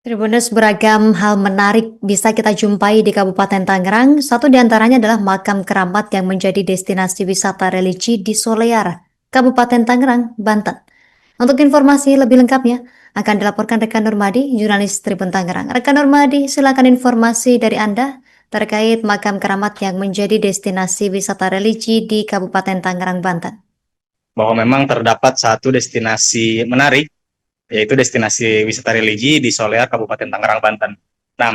Tribuners, beragam hal menarik bisa kita jumpai di Kabupaten Tangerang. Satu di antaranya adalah makam keramat yang menjadi destinasi wisata religi di Solear, Kabupaten Tangerang, Banten. Untuk informasi lebih lengkapnya, akan dilaporkan rekan Nurmadi, jurnalis Tribun Tangerang. Rekan Nurmadi, silakan informasi dari Anda terkait makam keramat yang menjadi destinasi wisata religi di Kabupaten Tangerang, Banten. Bahwa memang terdapat satu destinasi menarik, yaitu destinasi wisata religi di Solear, Kabupaten Tangerang, Banten. Nah,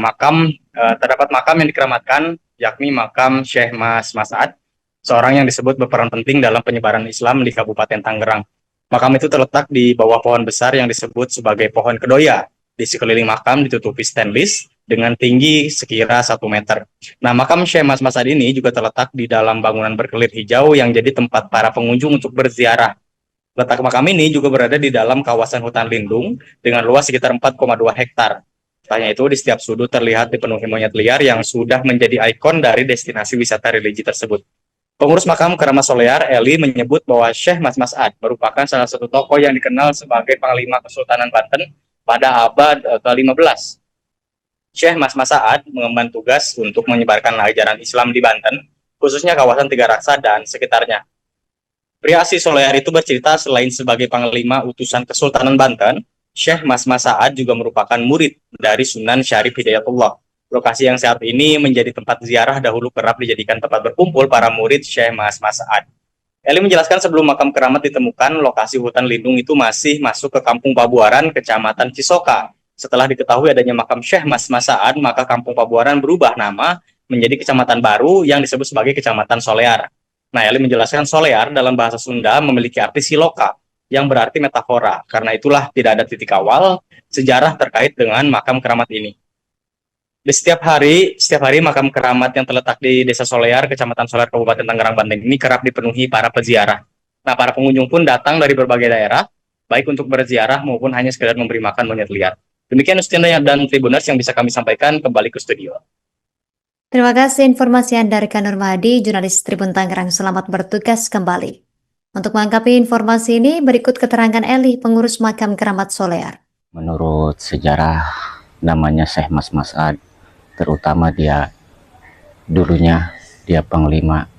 terdapat makam yang dikeramatkan, yakni makam Syekh Mas Mas'ad, seorang yang disebut berperan penting dalam penyebaran Islam di Kabupaten Tangerang. Makam itu terletak di bawah pohon besar yang disebut sebagai pohon kedoya. Di sekeliling makam ditutupi stainless dengan tinggi sekira 1 meter. Nah, makam Syekh Mas Mas'ad ini juga terletak di dalam bangunan berkelir hijau yang jadi tempat para pengunjung untuk berziarah. Letak makam ini juga berada di dalam kawasan hutan lindung dengan luas sekitar 4,2 hektar. Tanya itu di setiap sudut terlihat dipenuhi monyet liar yang sudah menjadi ikon dari destinasi wisata religi tersebut. Pengurus makam keramat Solear, Eli, menyebut bahwa Syekh Mas Mas'ad merupakan salah satu tokoh yang dikenal sebagai Panglima Kesultanan Banten pada abad ke-15. Syekh Mas Mas'ad mengemban tugas untuk menyebarkan ajaran Islam di Banten, khususnya kawasan Tiga Raksa dan sekitarnya. Pria asli Solear itu bercerita selain sebagai panglima utusan Kesultanan Banten, Syekh Mas Mas'ad juga merupakan murid dari Sunan Syarif Hidayatullah. Lokasi yang saat ini menjadi tempat ziarah dahulu kerap dijadikan tempat berkumpul para murid Syekh Mas Mas'ad. Eli menjelaskan sebelum makam keramat ditemukan, lokasi hutan lindung itu masih masuk ke Kampung Pabuaran, Kecamatan Cisoka. Setelah diketahui adanya makam Syekh Mas Mas'ad, maka Kampung Pabuaran berubah nama menjadi kecamatan baru yang disebut sebagai Kecamatan Solear. Nah, Eli menjelaskan Solear dalam bahasa Sunda memiliki arti siloka, yang berarti metafora. Karena itulah tidak ada titik awal sejarah terkait dengan makam keramat ini. Di setiap hari makam keramat yang terletak di Desa Solear, Kecamatan Solear, Kabupaten Tangerang, Banten ini kerap dipenuhi para peziarah. Nah, para pengunjung pun datang dari berbagai daerah, baik untuk berziarah maupun hanya sekedar memberi makan monyet liar. Demikian Ustina dan Tribuners yang bisa kami sampaikan, kembali ke studio. Terima kasih informasi Anda, rekan Nurmadi, jurnalis Tribun Tangerang. Selamat bertugas kembali. Untuk melengkapi informasi ini, berikut keterangan Eli, pengurus makam keramat Solear. Menurut sejarah, namanya Syekh Mas Mas'ad, terutama dulunya dia panglima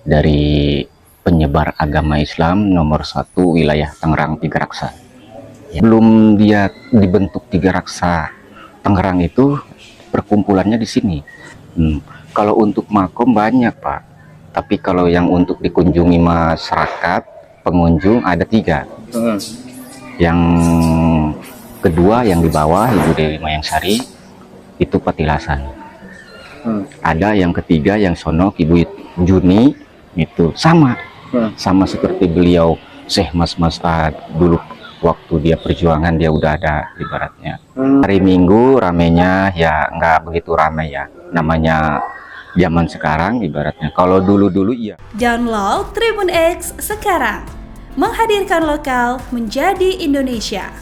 dari penyebar agama Islam nomor 1 wilayah Tangerang Tiga Raksa. Belum dia dibentuk Tiga Raksa Tangerang itu, perkumpulannya di sini. Kalau untuk makom banyak, Pak, tapi kalau yang untuk dikunjungi masyarakat pengunjung ada 3. Yang kedua yang di bawah Ibu Dewi Mayangsari itu Patilasan. Ada yang ketiga yang sono Ibu Juni, itu sama seperti beliau Syekh Mas Mas'ad dulu waktu dia perjuangan, dia udah ada ibaratnya. Hari Minggu ramenya ya nggak begitu ramai ya, namanya zaman sekarang ibaratnya. Kalau dulu iya. Download Tribun X sekarang, menghadirkan lokal menjadi Indonesia.